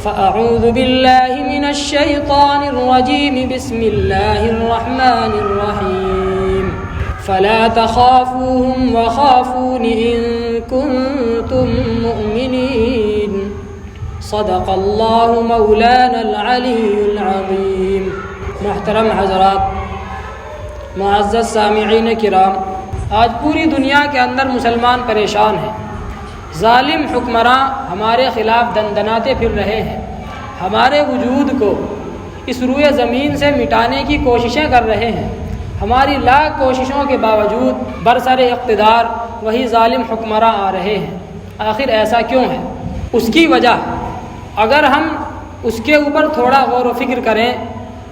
فأعوذ بالله من الشيطان الرجيم بسم الله الرحمن الرحيم فلا تخافوهم وخافون إن كنتم مؤمنين صدق الله مولانا العلي العظيم. محترم حضرات، معزز سامعین کرام، آج پوری دنیا کے اندر مسلمان پریشان ہیں. ظالم حکمراں ہمارے خلاف دندناتے پھر رہے ہیں. ہمارے وجود کو اس روئے زمین سے مٹانے کی کوششیں کر رہے ہیں. ہماری لاکھ کوششوں کے باوجود برسر اقتدار وہی ظالم حکمراں آ رہے ہیں. آخر ایسا کیوں ہے؟ اس کی وجہ اگر ہم اس کے اوپر تھوڑا غور و فکر کریں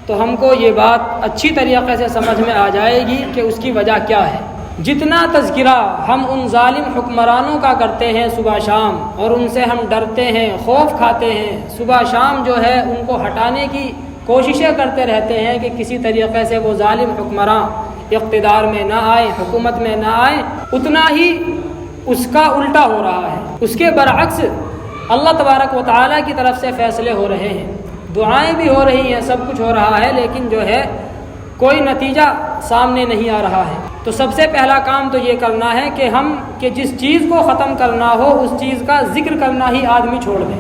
تو ہم کو یہ بات اچھی طریقے سے سمجھ میں آ جائے گی کہ اس کی وجہ کیا ہے. جتنا تذکرہ ہم ان ظالم حکمرانوں کا کرتے ہیں صبح شام، اور ان سے ہم ڈرتے ہیں، خوف کھاتے ہیں، صبح شام جو ہے ان کو ہٹانے کی کوششیں کرتے رہتے ہیں کہ کسی طریقے سے وہ ظالم حکمراں اقتدار میں نہ آئے، حکومت میں نہ آئے، اتنا ہی اس کا الٹا ہو رہا ہے. اس کے برعکس اللہ تبارک و تعالیٰ کی طرف سے فیصلے ہو رہے ہیں، دعائیں بھی ہو رہی ہیں، سب کچھ ہو رہا ہے، لیکن جو ہے کوئی نتیجہ سامنے نہیں آ رہا ہے. تو سب سے پہلا کام تو یہ کرنا ہے کہ جس چیز کو ختم کرنا ہو اس چیز کا ذکر کرنا ہی آدمی چھوڑ دے.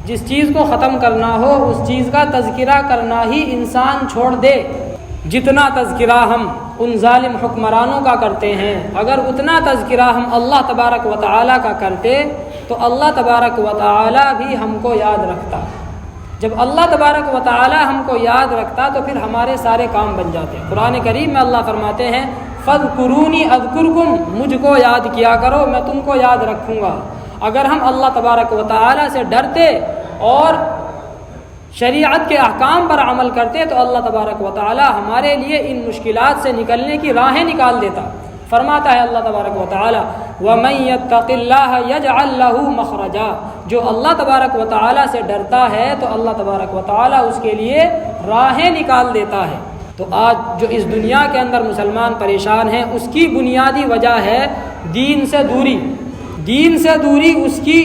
جس چیز کو ختم کرنا ہو اس چیز کا تذکرہ کرنا ہی انسان چھوڑ دے. جتنا تذکرہ ہم ان ظالم حکمرانوں کا کرتے ہیں، اگر اتنا تذکرہ ہم اللہ تبارک و تعالیٰ کا کرتے تو اللہ تبارک و تعالیٰ بھی ہم کو یاد رکھتا. جب اللہ تبارک و تعالیٰ ہم کو یاد رکھتا تو پھر ہمارے سارے کام بن جاتے. قرآن کریم میں اللہ فرماتے ہیں فَاذْكُرُونِي أَذْكُرْكُمْ، مجھ کو یاد کیا کرو میں تم کو یاد رکھوں گا. اگر ہم اللہ تبارک و تعالیٰ سے ڈرتے اور شریعت کے احکام پر عمل کرتے تو اللہ تبارک و تعالیٰ ہمارے لیے ان مشکلات سے نکلنے کی راہیں نکال دیتا. فرماتا ہے اللہ تبارک و تعالیٰ وَمَن يَتَّقِ اللَّهَ يَجْعَل لَّهُ مَخْرَجًا، جو اللہ تبارک و تعالیٰ سے ڈرتا ہے تو اللہ تبارک و تعالیٰ اس کے لیے راہیں نکال دیتا ہے. تو آج جو اس دنیا کے اندر مسلمان پریشان ہیں اس کی بنیادی وجہ ہے دین سے دوری. دین سے دوری اس کی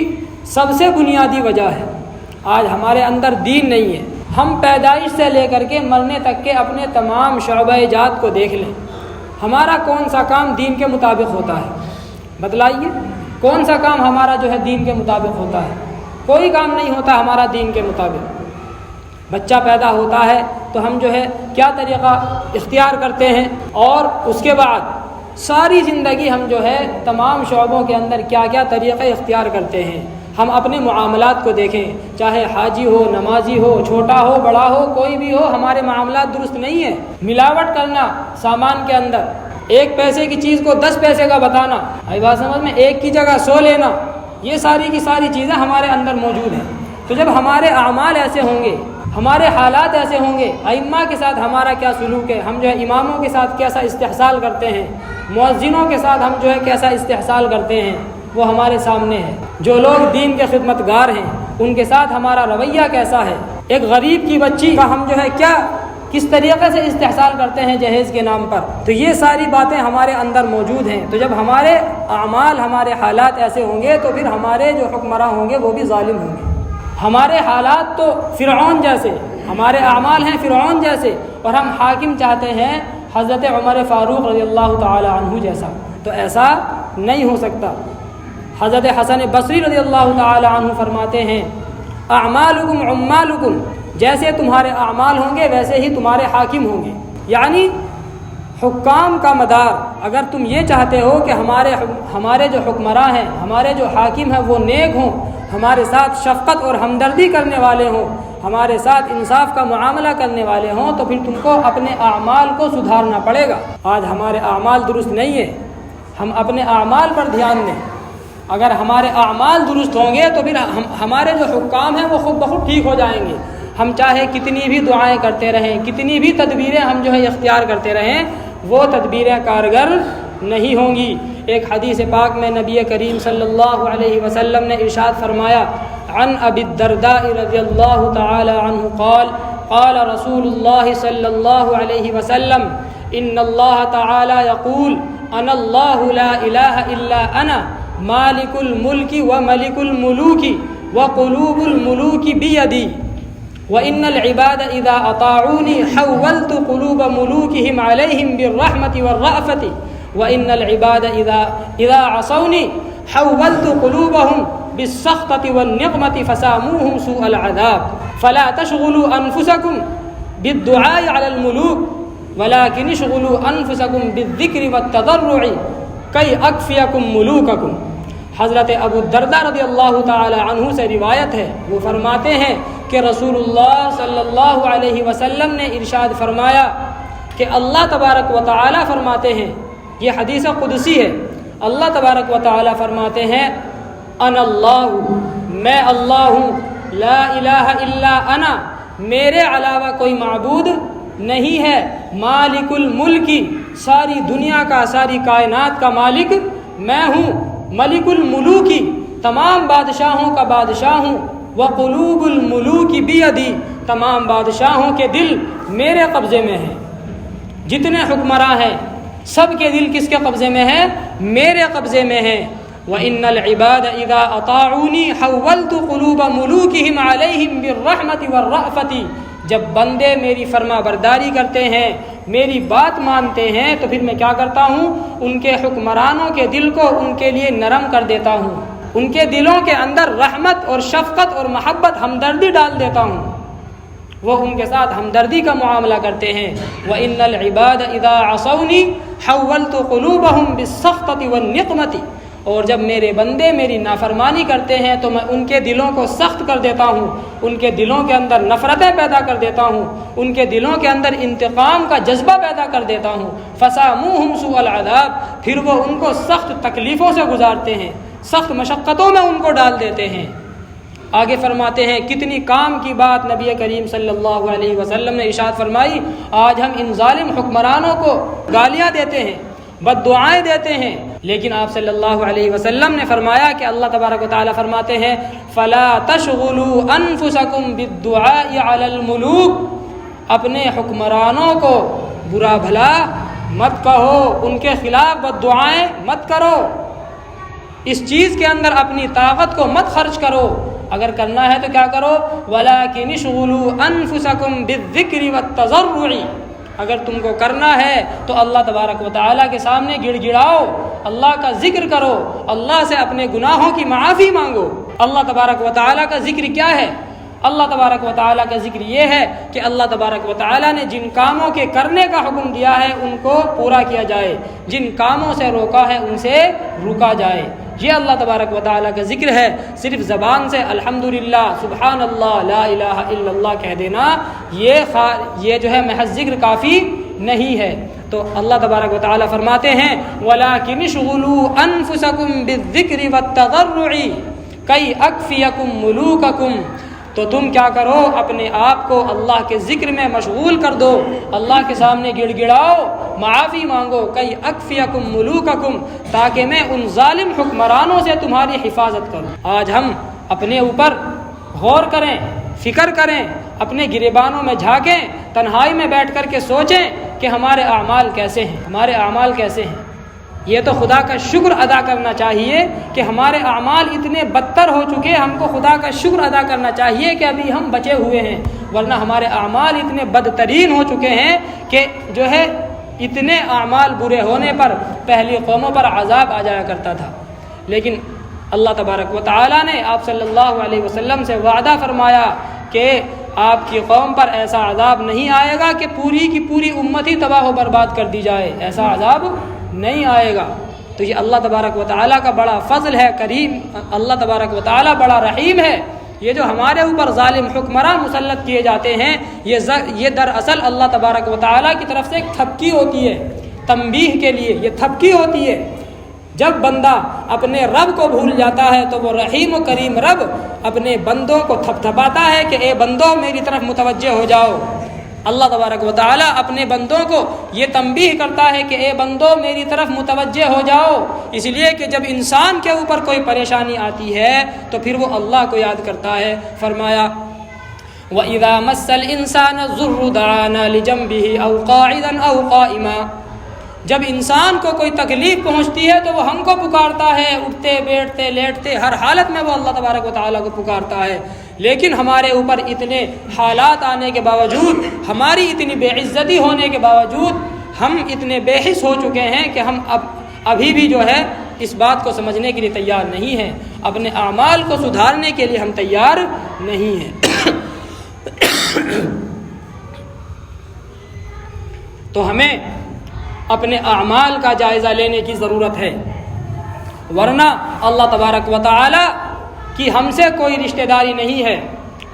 سب سے بنیادی وجہ ہے. آج ہمارے اندر دین نہیں ہے. ہم پیدائش سے لے کر کے مرنے تک کے اپنے تمام شعبہ جات کو دیکھ لیں، ہمارا کون سا کام دین کے مطابق ہوتا ہے؟ بتلائیے کون سا کام ہمارا جو ہے دین کے مطابق ہوتا ہے؟ کوئی کام نہیں ہوتا ہمارا دین کے مطابق. بچہ پیدا ہوتا ہے تو ہم جو ہے کیا طریقہ اختیار کرتے ہیں، اور اس کے بعد ساری زندگی ہم جو ہے تمام شعبوں کے اندر کیا کیا طریقے اختیار کرتے ہیں. ہم اپنے معاملات کو دیکھیں، چاہے حاجی ہو، نمازی ہو، چھوٹا ہو، بڑا ہو، کوئی بھی ہو، ہمارے معاملات درست نہیں ہیں. ملاوٹ کرنا سامان کے اندر، 1 پیسے کی چیز کو 10 پیسے کا بتانا، آئی بات سمجھ میں، 1 کی جگہ 100 لینا، یہ ساری کی ساری چیزیں ہمارے اندر موجود ہیں. تو جب ہمارے اعمال ایسے ہوں گے، ہمارے حالات ایسے ہوں گے، ائمہ کے ساتھ ہمارا کیا سلوک ہے، ہم جو ہے اماموں کے ساتھ کیسا استحصال کرتے ہیں، مؤذنوں کے ساتھ ہم جو ہے کیسا استحصال کرتے ہیں، وہ ہمارے سامنے ہے. جو لوگ دین کے خدمتگار ہیں ان کے ساتھ ہمارا رویہ کیسا ہے. ایک غریب کی بچی کا ہم جو ہے کس طریقے سے استحصال کرتے ہیں جہیز کے نام پر. تو یہ ساری باتیں ہمارے اندر موجود ہیں. تو جب ہمارے اعمال، ہمارے حالات ایسے ہوں گے تو پھر ہمارے جو حکمراں ہوں گے وہ بھی ظالم ہوں گے. ہمارے حالات تو فرعون جیسے، ہمارے اعمال ہیں فرعون جیسے، اور ہم حاکم چاہتے ہیں حضرت عمر فاروق رضی اللہ تعالی عنہ جیسا. تو ایسا نہیں ہو سکتا. حضرت حسن بصری رضی اللہ تعالی عنہ فرماتے ہیں اعمالکم عمالکم، جیسے تمہارے اعمال ہوں گے ویسے ہی تمہارے حاکم ہوں گے. یعنی حکام کا مدار، اگر تم یہ چاہتے ہو کہ ہمارے جو حکمراں ہیں، ہمارے جو حاکم ہیں وہ نیک ہوں، ہمارے ساتھ شفقت اور ہمدردی کرنے والے ہوں، ہمارے ساتھ انصاف کا معاملہ کرنے والے ہوں، تو پھر تم کو اپنے اعمال کو سدھارنا پڑے گا. آج ہمارے اعمال درست نہیں ہے، ہم اپنے اعمال پر دھیان دیں. اگر ہمارے اعمال درست ہوں گے تو پھر ہمارے جو حکام ہیں وہ خود بخود ٹھیک ہو جائیں گے. ہم چاہے کتنی بھی دعائیں کرتے رہیں، کتنی بھی تدبیریں ہم جو ہے اختیار کرتے رہیں، وہ تدبیریں کارگر نہیں ہوں گی. ایک حدیث پاک میں نبی کریم صلی اللہ علیہ وسلم نے ارشاد فرمایا عن ابی الدرداء رضی اللہ تعالی عنہ قال قال رسول اللہ صلی اللہ علیہ وسلم ان اللہ تعالی یقول انا اللہ لا الہ الا انا مالک الملک و ملک الملوک وقلوب الملوك بيدي وإن العباد إذا أطاعوني حولت قلوب ملوكهم عليهم بالرحمة والرأفة وإن العباد إذا عصوني حولت قلوبهم بالسخطة والنقمة فساموهم سوء العذاب فلا تشغلوا أنفسكم بالدعاء على الملوك ولكن اشغلوا أنفسكم بالذكر والتضرع كي أكفيكم ملوككم۔ حضرت ابو الدرداء رضی اللہ تعالی عنہ سے روایت ہے، وہ فرماتے ہیں کہ رسول اللہ صلی اللہ علیہ وسلم نے ارشاد فرمایا کہ اللہ تبارک و تعالی فرماتے ہیں، یہ حدیث قدسی ہے، اللہ تبارک و تعالی فرماتے ہیں انا اللہ، میں اللہ ہوں، لا الہ الا انا، میرے علاوہ کوئی معبود نہیں ہے، مالک الملکی، ساری دنیا کا، ساری کائنات کا مالک میں ہوں، ملک الملوکی، تمام بادشاہوں کا بادشاہ ہوں، وقلوب الملوک بیدی، تمام بادشاہوں کے دل میرے قبضے میں ہیں، جتنے حکمراں ہیں سب کے دل کس کے قبضے میں ہیں؟ میرے قبضے میں ہیں۔ وَإِنَّ الْعِبَادَ إِذَا أَطَاعُونِي حَوَّلْتُ قُلُوبَ مُلُوكِهِمْ عَلَيْهِمْ بِالرَّحْمَةِ وَالرَّأْفَةِ، جب بندے میری فرما برداری کرتے ہیں، میری بات مانتے ہیں، تو پھر میں کیا کرتا ہوں؟ ان کے حکمرانوں کے دل کو ان کے لیے نرم کر دیتا ہوں، ان کے دلوں کے اندر رحمت اور شفقت اور محبت، ہمدردی ڈال دیتا ہوں، وہ ان کے ساتھ ہمدردی کا معاملہ کرتے ہیں۔ وَإِنَّ الْعِبَادَ إِذَا عَصَوْنِي حَوَّلْتُ قُلُوبَهُمْ بِالسَّخْطَةِ وَالنِّقْمَةِ، اور جب میرے بندے میری نافرمانی کرتے ہیں تو میں ان کے دلوں کو سخت کر دیتا ہوں، ان کے دلوں کے اندر نفرتیں پیدا کر دیتا ہوں، ان کے دلوں کے اندر انتقام کا جذبہ پیدا کر دیتا ہوں۔ فَسَامُوهُمْ سُوءَ الْعَذَابِ، پھر وہ ان کو سخت تکلیفوں سے گزارتے ہیں، سخت مشقتوں میں ان کو ڈال دیتے ہیں۔ آگے فرماتے ہیں کتنی کام کی بات نبی کریم صلی اللہ علیہ وسلم نے ارشاد فرمائی، آج ہم ان ظالم حکمرانوں کو گالیاں دیتے ہیں، بد دعائیں دیتے ہیں، لیکن آپ صلی اللہ علیہ وسلم نے فرمایا کہ اللہ تبارک و تعالیٰ فرماتے ہیں فَلَا تَشْغُلُوا أَنفُسَكُمْ بِالدُّعَاءِ عَلَى الْمُلُوكِ، اپنے حکمرانوں کو برا بھلا مت کہو، ان کے خلاف بد دعائیں مت کرو، اس چیز کے اندر اپنی طاقت کو مت خرچ کرو، اگر کرنا ہے تو کیا کرو؟ وَلَكِنِ اشْغُلُوا أَنفُسَكُمْ بِالذِّكْرِ وَالتَّضَرُّعِ، اگر تم کو کرنا ہے تو اللہ تبارک و تعالیٰ کے سامنے گڑ گڑاؤ، اللہ کا ذکر کرو، اللہ سے اپنے گناہوں کی معافی مانگو۔ اللہ تبارک و تعالیٰ کا ذکر کیا ہے؟ اللہ تبارک و تعالیٰ کا ذکر یہ ہے کہ اللہ تبارک و تعالیٰ نے جن کاموں کے کرنے کا حکم دیا ہے ان کو پورا کیا جائے، جن کاموں سے روکا ہے ان سے رکا جائے، یہ اللہ تبارک و تعالیٰ کا ذکر ہے۔ صرف زبان سے الحمدللہ، سبحان اللہ، لا الہ الا اللہ کہہ دینا، یہ جو ہے محض ذکر کافی نہیں ہے۔ تو اللہ تبارک و تعالیٰ فرماتے ہیں وَلَكِنِ اشْغُلُوا أَنفُسَكُمْ بِالذِّكْرِ وَالتَّضَرُّعِ كَيْ أَكْفِيَكُمْ مُلُوكَكُمْ، تو تم کیا کرو؟ اپنے آپ کو اللہ کے ذکر میں مشغول کر دو، اللہ کے سامنے گڑ گڑاؤ، معافی مانگو، کئی اکفیکم ملوککم، تاکہ میں ان ظالم حکمرانوں سے تمہاری حفاظت کروں۔ آج ہم اپنے اوپر غور کریں، فکر کریں، اپنے گریبانوں میں جھانکیں، تنہائی میں بیٹھ کر کے سوچیں کہ ہمارے اعمال کیسے ہیں، ہمارے اعمال کیسے ہیں۔ یہ تو خدا کا شکر ادا کرنا چاہیے کہ ہمارے اعمال اتنے بدتر ہو چکے، ہم کو خدا کا شکر ادا کرنا چاہیے کہ ابھی ہم بچے ہوئے ہیں، ورنہ ہمارے اعمال اتنے بدترین ہو چکے ہیں کہ جو ہے اتنے اعمال برے ہونے پر پہلی قوموں پر عذاب آ جایا کرتا تھا۔ لیکن اللہ تبارک و تعالیٰ نے آپ صلی اللہ علیہ وسلم سے وعدہ فرمایا کہ آپ کی قوم پر ایسا عذاب نہیں آئے گا کہ پوری کی پوری امت ہی تباہ و برباد کر دی جائے، ایسا عذاب نہیں آئے گا۔ تو یہ اللہ تبارک و تعالیٰ کا بڑا فضل ہے، کریم، اللہ تبارک و تعالیٰ بڑا رحیم ہے۔ یہ جو ہمارے اوپر ظالم حکمراں مسلط کیے جاتے ہیں، یہ دراصل اللہ تبارک و تعالیٰ کی طرف سے ایک تھپکی ہوتی ہے، تنبیہ کے لیے یہ تھپکی ہوتی ہے۔ جب بندہ اپنے رب کو بھول جاتا ہے تو وہ رحیم و کریم رب اپنے بندوں کو تھپتھپاتا ہے کہ اے بندوں میری طرف متوجہ ہو جاؤ۔ اللہ تبارک و تعالیٰ اپنے بندوں کو یہ تنبیہ کرتا ہے کہ اے بندوں میری طرف متوجہ ہو جاؤ، اس لیے کہ جب انسان کے اوپر کوئی پریشانی آتی ہے تو پھر وہ اللہ کو یاد کرتا ہے۔ فرمایا وَإِذَا مَسَّ الْإِنسَانَ الضُّرُّ دَعَانَا لِجَنبِهِ أَوْ قَاعِدًا أَوْ قَائِمًا، جب انسان کو کوئی تکلیف پہنچتی ہے تو وہ ہم کو پکارتا ہے، اٹھتے بیٹھتے لیٹتے ہر حالت میں وہ اللہ تبارک و تعالیٰ کو پکارتا ہے. لیکن ہمارے اوپر اتنے حالات آنے کے باوجود، ہماری اتنی بے عزتی ہونے کے باوجود ہم اتنے بے حس ہو چکے ہیں کہ ہم ابھی بھی جو ہے اس بات کو سمجھنے کے لیے تیار نہیں ہیں، اپنے اعمال کو سدھارنے کے لیے ہم تیار نہیں ہیں. تو ہمیں اپنے اعمال کا جائزہ لینے کی ضرورت ہے، ورنہ اللہ تبارک و تعالی کی ہم سے کوئی رشتہ داری نہیں ہے.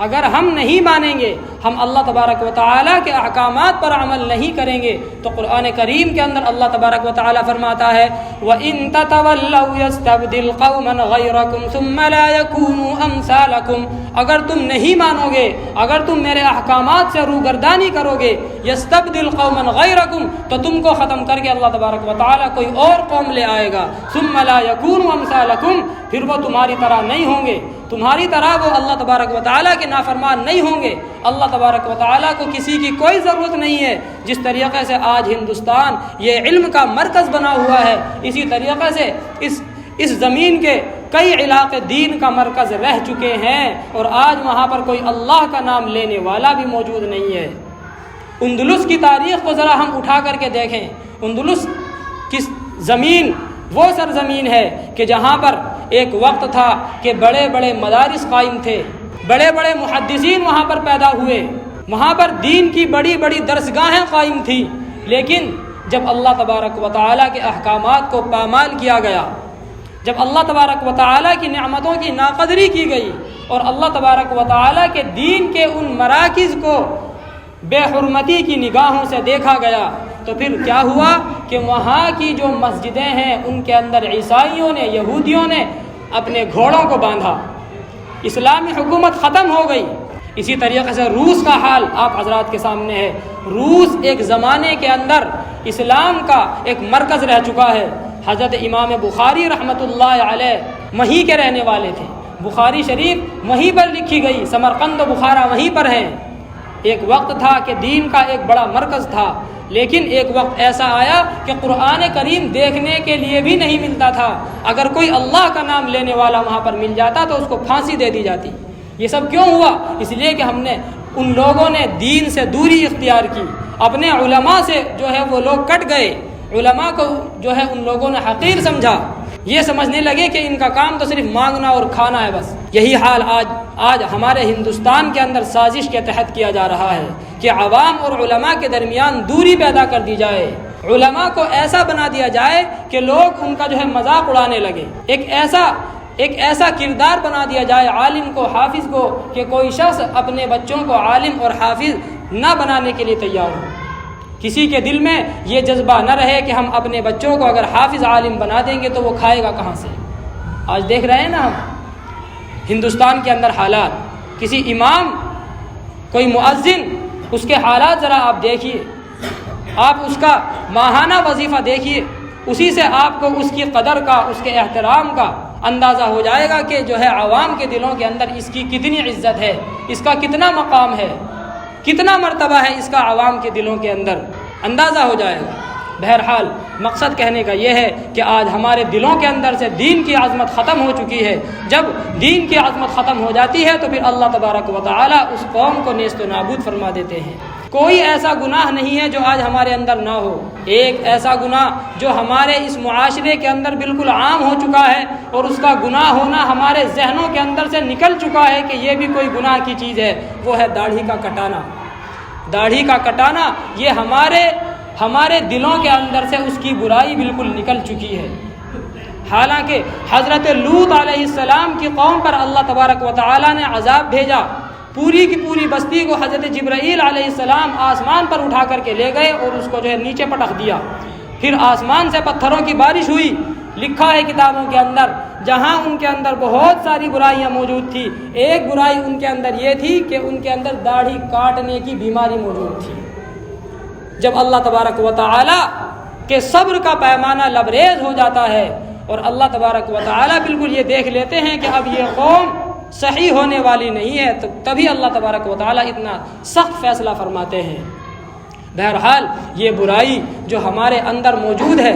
اگر ہم نہیں مانیں گے، ہم اللہ تبارک و تعالیٰ کے احکامات پر عمل نہیں کریں گے، تو قرآن کریم کے اندر اللہ تبارک و تعالیٰ فرماتا ہے وَإِن تَتَوَلَّوْا يَسْتَبْدِلْ قَوْمًا غَيْرَكُمْ ثُمَّ لَا يَكُونُوا أَمْثَالَكُمْ. اگر تم نہیں مانو گے، اگر تم میرے احکامات سے روگردانی کرو گے، يَسْتَبْدِلْ قَوْمًا غَيْرَكُمْ، تو تم کو ختم کر کے اللہ تبارک و تعالیٰ کوئی اور قوم لے آئے گا. ثُمَّ لَا يَكُونُوا أَمْثَالَكُمْ، پھر وہ تمہاری طرح نہیں ہوں گے، تمہاری طرح وہ اللہ تبارک و تعالیٰ کے نافرمان نہیں ہوں گے. اللہ تبارک و تعالیٰ کو کسی کی کوئی ضرورت نہیں ہے. جس طریقے سے آج ہندوستان یہ علم کا مرکز بنا ہوا ہے، اسی طریقے سے اس زمین کے کئی علاقے دین کا مرکز رہ چکے ہیں، اور آج وہاں پر کوئی اللہ کا نام لینے والا بھی موجود نہیں ہے. اندلس کی تاریخ کو ذرا ہم اٹھا کر کے دیکھیں. اندلس کی زمین وہ سرزمین ہے کہ جہاں پر ایک وقت تھا کہ بڑے بڑے مدارس قائم تھے، بڑے بڑے محدثین وہاں پر پیدا ہوئے، وہاں پر دین کی بڑی بڑی درسگاہیں قائم تھیں. لیکن جب اللہ تبارک و تعالیٰ کے احکامات کو پامال کیا گیا، جب اللہ تبارک و تعالیٰ کی نعمتوں کی ناقدری کی گئی اور اللہ تبارک و تعالیٰ کے دین کے ان مراکز کو بے حرمتی کی نگاہوں سے دیکھا گیا، تو پھر کیا ہوا کہ وہاں کی جو مسجدیں ہیں ان کے اندر عیسائیوں نے، یہودیوں نے اپنے گھوڑوں کو باندھا، اسلامی حکومت ختم ہو گئی. اسی طریقے سے روس کا حال آپ حضرات کے سامنے ہے. روس ایک زمانے کے اندر اسلام کا ایک مرکز رہ چکا ہے. حضرت امام بخاری رحمۃ اللہ علیہ وہیں کے رہنے والے تھے، بخاری شریف وہیں پر لکھی گئی، سمرقند و بخارا وہیں پر ہیں. ایک وقت تھا کہ دین کا ایک بڑا مرکز تھا، لیکن ایک وقت ایسا آیا کہ قرآن کریم دیکھنے کے لیے بھی نہیں ملتا تھا. اگر کوئی اللہ کا نام لینے والا وہاں پر مل جاتا تو اس کو پھانسی دے دی جاتی. یہ سب کیوں ہوا؟ اس لیے کہ ہم نے ان لوگوں نے دین سے دوری اختیار کی، اپنے علماء سے جو ہے وہ لوگ کٹ گئے، علماء کو جو ہے ان لوگوں نے حقیر سمجھا، یہ سمجھنے لگے کہ ان کا کام تو صرف مانگنا اور کھانا ہے بس. یہی حال آج ہمارے ہندوستان کے اندر سازش کے تحت کیا جا رہا ہے کہ عوام اور علماء کے درمیان دوری پیدا کر دی جائے، علماء کو ایسا بنا دیا جائے کہ لوگ ان کا جو ہے مذاق اڑانے لگے، ایک ایسا کردار بنا دیا جائے عالم کو، حافظ کو، کہ کوئی شخص اپنے بچوں کو عالم اور حافظ نہ بنانے کے لیے تیار ہو. کسی کے دل میں یہ جذبہ نہ رہے کہ ہم اپنے بچوں کو اگر حافظ عالم بنا دیں گے تو وہ کھائے گا کہاں سے. آج دیکھ رہے ہیں نا ہم ہندوستان کے اندر حالات، کسی امام، کوئی مؤذن، اس کے حالات ذرا آپ دیکھیے، آپ اس کا ماہانہ وظیفہ دیکھیے، اسی سے آپ کو اس کی قدر کا، اس کے احترام کا اندازہ ہو جائے گا کہ جو ہے عوام کے دلوں کے اندر اس کی کتنی عزت ہے، اس کا کتنا مقام ہے، کتنا مرتبہ ہے اس کا عوام کے دلوں کے اندر، اندازہ ہو جائے گا. بہرحال مقصد کہنے کا یہ ہے کہ آج ہمارے دلوں کے اندر سے دین کی عظمت ختم ہو چکی ہے. جب دین کی عظمت ختم ہو جاتی ہے تو پھر اللہ تبارک و تعالی اس قوم کو نیست و نابود فرما دیتے ہیں. کوئی ایسا گناہ نہیں ہے جو آج ہمارے اندر نہ ہو. ایک ایسا گناہ جو ہمارے اس معاشرے کے اندر بالکل عام ہو چکا ہے اور اس کا گناہ ہونا ہمارے ذہنوں کے اندر سے نکل چکا ہے کہ یہ بھی کوئی گناہ کی چیز ہے، وہ ہے داڑھی کا کٹانا. داڑھی کا کٹانا یہ ہمارے دلوں کے اندر سے اس کی برائی بالکل نکل چکی ہے. حالانکہ حضرت لوط علیہ السلام کی قوم پر اللہ تبارک و تعالی نے عذاب بھیجا، پوری کی پوری بستی کو حضرت جبرائیل علیہ السلام آسمان پر اٹھا کر کے لے گئے اور اس کو جو ہے نیچے پٹک دیا. پھر آسمان سے پتھروں کی بارش ہوئی. لکھا ہے کتابوں کے اندر جہاں ان کے اندر بہت ساری برائیاں موجود تھی، ایک برائی ان کے اندر یہ تھی کہ ان کے اندر داڑھی کاٹنے کی بیماری موجود تھی. جب اللہ تبارک و تعالی کے صبر کا پیمانہ لبریز ہو جاتا ہے اور اللہ تبارک و تعالی بالکل یہ دیکھ لیتے ہیں کہ اب یہ قوم صحیح ہونے والی نہیں ہے، تو تبھی اللہ تبارک و تعالی اتنا سخت فیصلہ فرماتے ہیں. بہرحال یہ برائی جو ہمارے اندر موجود ہے،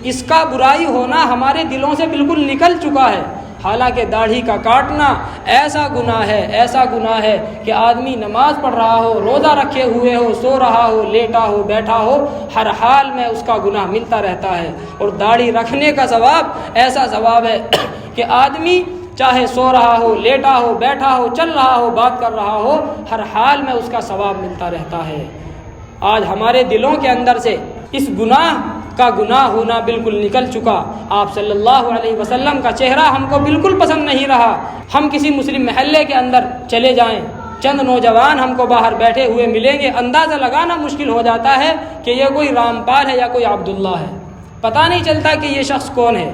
اس کا برائی ہونا ہمارے دلوں سے بالکل نکل چکا ہے۔ حالانکہ داڑھی کا کاٹنا ایسا گناہ ہے کہ آدمی نماز پڑھ رہا ہو، روزہ رکھے ہوئے ہو، سو رہا ہو، لیٹا ہو، بیٹھا ہو، ہر حال میں اس کا گناہ ملتا رہتا ہے۔ اور داڑھی رکھنے کا ثواب ایسا ثواب ہے کہ آدمی چاہے سو رہا ہو، لیٹا ہو، بیٹھا ہو، چل رہا ہو، بات کر رہا ہو، ہر حال میں اس کا ثواب ملتا رہتا ہے۔ آج ہمارے دلوں کے اندر سے اس گناہ ہونا بالکل نکل چکا۔ آپ صلی اللہ علیہ وسلم کا چہرہ ہم کو بالکل پسند نہیں رہا۔ ہم کسی مسلم محلے کے اندر چلے جائیں، چند نوجوان ہم کو باہر بیٹھے ہوئے ملیں گے، اندازہ لگانا مشکل ہو جاتا ہے کہ یہ کوئی رامپال ہے یا کوئی عبداللہ ہے، پتہ نہیں چلتا کہ یہ شخص کون ہے۔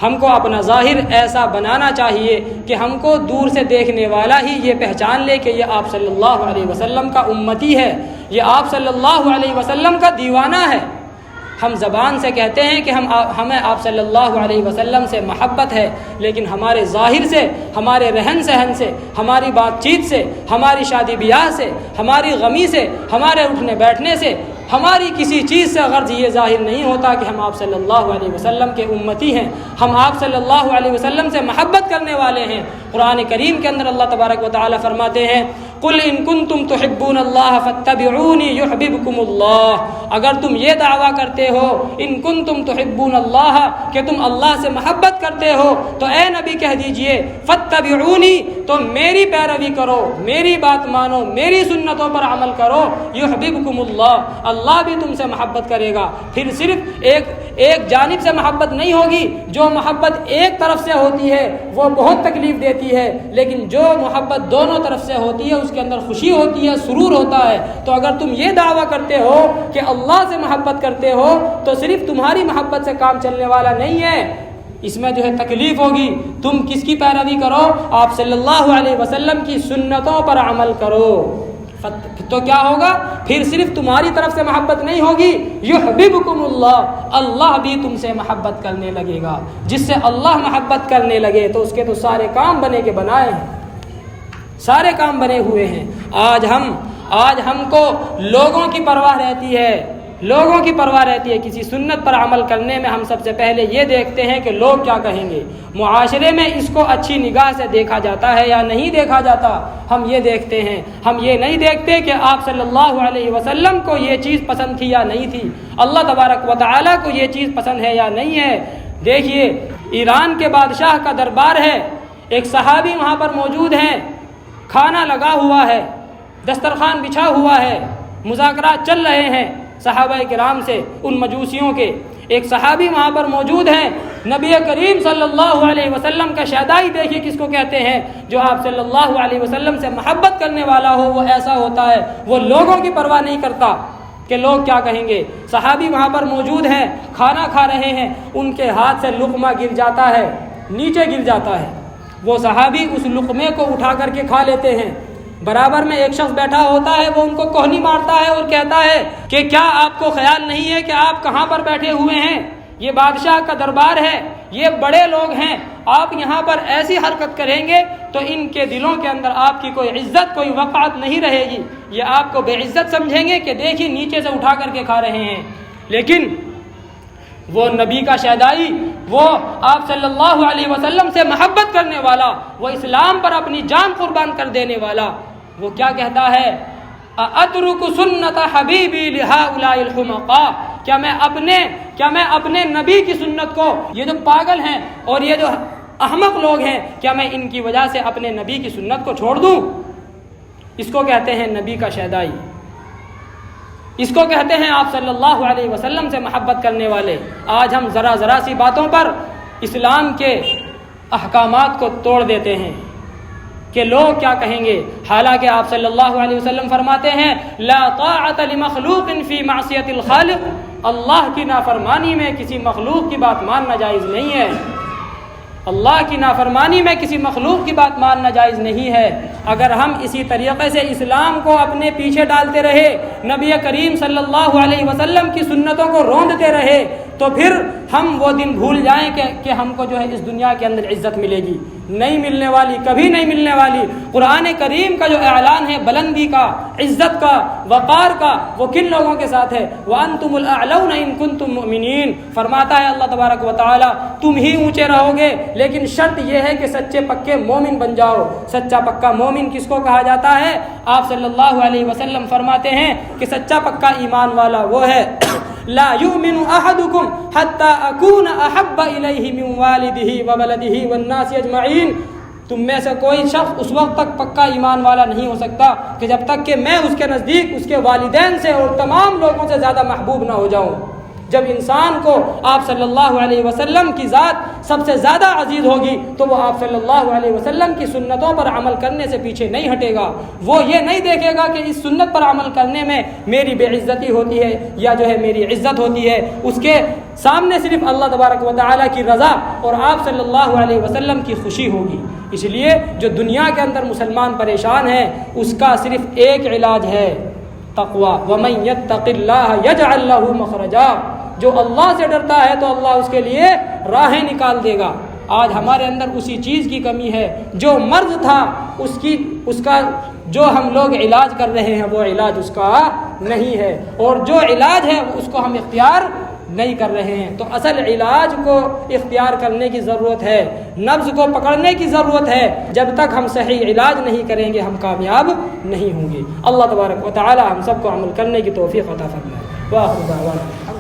ہم کو اپنا ظاہر ایسا بنانا چاہیے کہ ہم کو دور سے دیکھنے والا ہی یہ پہچان لے کہ یہ آپ صلی اللہ علیہ وسلم کا امتی ہے، یہ آپ صلی اللہ علیہ وسلم کا دیوانہ ہے۔ ہم زبان سے کہتے ہیں کہ ہمیں آپ صلی اللہ علیہ وسلم سے محبت ہے، لیکن ہمارے ظاہر سے، ہمارے رہن سہن سے، ہماری بات چیت سے، ہماری شادی بیاہ سے، ہماری غمی سے، ہمارے اٹھنے بیٹھنے سے، ہماری کسی چیز سے غرض یہ ظاہر نہیں ہوتا کہ ہم آپ صلی اللہ علیہ وسلم کے امتی ہیں، ہم آپ صلی اللہ علیہ وسلم سے محبت کرنے والے ہیں۔ قرآن کریم کے اندر اللہ تبارک و تعالی فرماتے ہیں قل ان کنتم تحبون اللہ فاتبعونی یحببکم اللہ، اگر تم یہ دعویٰ کرتے ہو ان کنتم تحبون اللہ کہ تم اللہ سے محبت کرتے ہو تو اے نبی کہہ دیجئے فاتبعونی، تو میری پیروی کرو، میری بات مانو، میری سنتوں پر عمل کرو، یحببکم اللہ، اللہ بھی تم سے محبت کرے گا۔ پھر صرف ایک جانب سے محبت نہیں ہوگی، جو محبت ایک طرف سے ہوتی ہے وہ بہت تکلیف دیتی ہے، لیکن جو محبت دونوں طرف سے ہوتی ہے اس کے اندر خوشی ہوتی ہے، سرور ہوتا ہے۔ تو اگر تم یہ دعویٰ کرتے ہو کہ اللہ سے محبت کرتے ہو تو صرف تمہاری محبت سے کام چلنے والا نہیں ہے، اس میں جو ہے تکلیف ہوگی۔ تم کس کی پیروی کرو؟ آپ صلی اللہ علیہ وسلم کی سنتوں پر عمل کرو، تو کیا ہوگا؟ پھر صرف تمہاری طرف سے محبت نہیں ہوگی، یحببکم اللہ، اللہ بھی تم سے محبت کرنے لگے گا۔ جس سے اللہ محبت کرنے لگے تو اس کے تو سارے کام بنے کے بنائے ہیں، سارے کام بنے ہوئے ہیں۔ آج ہم کو لوگوں کی پرواہ رہتی ہے، لوگوں کی پرواہ رہتی ہے۔ کسی سنت پر عمل کرنے میں ہم سب سے پہلے یہ دیکھتے ہیں کہ لوگ کیا کہیں گے، معاشرے میں اس کو اچھی نگاہ سے دیکھا جاتا ہے یا نہیں دیکھا جاتا، ہم یہ دیکھتے ہیں۔ ہم یہ نہیں دیکھتے کہ آپ صلی اللہ علیہ وسلم کو یہ چیز پسند تھی یا نہیں تھی، اللہ تبارک و تعالیٰ کو یہ چیز پسند ہے یا نہیں ہے۔ دیکھیے ایران کے بادشاہ کا دربار ہے، ایک صحابی وہاں پر موجود ہیں، کھانا لگا ہوا ہے، دسترخوان بچھا ہوا ہے، مذاکرات چل رہے ہیں صحابہ کرام سے، ان مجوسیوں کے۔ ایک صحابی وہاں پر موجود ہیں، نبی کریم صلی اللہ علیہ وسلم کا شہدائی دیکھیے کس کو کہتے ہیں، جو آپ صلی اللہ علیہ وسلم سے محبت کرنے والا ہو وہ ایسا ہوتا ہے، وہ لوگوں کی پرواہ نہیں کرتا کہ لوگ کیا کہیں گے۔ صحابی وہاں پر موجود ہیں، کھانا کھا رہے ہیں، ان کے ہاتھ سے لقمہ گر جاتا ہے، نیچے گر جاتا ہے، وہ صحابی اس لقمے کو اٹھا کر کے کھا لیتے ہیں۔ برابر میں ایک شخص بیٹھا ہوتا ہے، وہ ان کو کوہنی مارتا ہے اور کہتا ہے کہ کیا آپ کو خیال نہیں ہے کہ آپ کہاں پر بیٹھے ہوئے ہیں، یہ بادشاہ کا دربار ہے، یہ بڑے لوگ ہیں، آپ یہاں پر ایسی حرکت کریں گے تو ان کے دلوں کے اندر آپ کی کوئی عزت، کوئی وقعت نہیں رہے گی، یہ آپ کو بے عزت سمجھیں گے کہ دیکھیے نیچے سے اٹھا کر کے کھا رہے ہیں۔ لیکن وہ نبی کا شہدائی، وہ آپ صلی اللہ علیہ وسلم سے محبت کرنے والا، وہ اسلام پر اپنی جان قربان کر دینے والا، وہ کیا کہتا ہے، اترک سنت حبیبی لہؤلاء الحمقاء، کیا میں اپنے نبی کی سنت کو، یہ جو پاگل ہیں اور یہ جو احمق لوگ ہیں، کیا میں ان کی وجہ سے اپنے نبی کی سنت کو چھوڑ دوں؟ اس کو کہتے ہیں نبی کا شہدائی، اس کو کہتے ہیں آپ صلی اللہ علیہ وسلم سے محبت کرنے والے۔ آج ہم ذرا سی باتوں پر اسلام کے احکامات کو توڑ دیتے ہیں کہ لوگ کیا کہیں گے، حالانکہ آپ صلی اللہ علیہ وسلم فرماتے ہیں لا طاعت لمخلوق فی معصیت الخالق، اللہ کی نافرمانی میں کسی مخلوق کی بات ماننا جائز نہیں ہے، اللہ کی نافرمانی میں کسی مخلوق کی بات ماننا جائز نہیں ہے۔ اگر ہم اسی طریقے سے اسلام کو اپنے پیچھے ڈالتے رہے، نبی کریم صلی اللہ علیہ وسلم کی سنتوں کو روندتے رہے، تو پھر ہم وہ دن بھول جائیں کہ ہم کو جو ہے اس دنیا کے اندر عزت ملے گی۔ نہیں ملنے والی، کبھی نہیں ملنے والی۔ قرآن کریم کا جو اعلان ہے بلندی کا، عزت کا، وقار کا، وہ کن لوگوں کے ساتھ ہے؟ وَأَنْتُمُ الْأَعْلَوْنَ إِن كُنتُم مُؤْمِنِينَ، فرماتا ہے اللہ تبارک و تعالی تم ہی اونچے رہو گے، لیکن شرط یہ ہے کہ سچے پکے مومن بن جاؤ۔ سچا پکا مومن کس کو کہا جاتا ہے؟ آپ صلی اللہ علیہ وسلم فرماتے ہیں کہ سچا پکا ایمان والا وہ ہے لا یؤمن احدکم حتی اکون احب الیہ من والدہ وولدہ والناس اجمعین، تم میں سے کوئی شخص اس وقت تک پکا ایمان والا نہیں ہو سکتا کہ جب تک کہ میں اس کے نزدیک اس کے والدین سے اور تمام لوگوں سے زیادہ محبوب نہ ہو جاؤں۔ جب انسان کو آپ صلی اللہ علیہ وسلم کی ذات سب سے زیادہ عزیز ہوگی تو وہ آپ صلی اللہ علیہ وسلم کی سنتوں پر عمل کرنے سے پیچھے نہیں ہٹے گا۔ وہ یہ نہیں دیکھے گا کہ اس سنت پر عمل کرنے میں میری بے عزتی ہوتی ہے یا جو ہے میری عزت ہوتی ہے۔ اس کے سامنے صرف اللہ تبارک و تعالیٰ کی رضا اور آپ صلی اللہ علیہ وسلم کی خوشی ہوگی۔ اس لیے جو دنیا کے اندر مسلمان پریشان ہے اس کا صرف ایک علاج ہے، تقوی۔ وَمَن يَتَّقِ اللَّهَ يَجْعَل لَّهُ مَخْرَجًا، جو اللہ سے ڈرتا ہے تو اللہ اس کے لیے راہیں نکال دے گا۔ آج ہمارے اندر اسی چیز کی کمی ہے، جو مرض تھا اس کا جو ہم لوگ علاج کر رہے ہیں وہ علاج اس کا نہیں ہے، اور جو علاج ہے اس کو ہم اختیار نہیں کر رہے ہیں۔ تو اصل علاج کو اختیار کرنے کی ضرورت ہے، نبض کو پکڑنے کی ضرورت ہے۔ جب تک ہم صحیح علاج نہیں کریں گے ہم کامیاب نہیں ہوں گے۔ اللہ تبارک و تعالی ہم سب کو عمل کرنے کی توفیق عطا فرمائے۔ وآخر دعوانا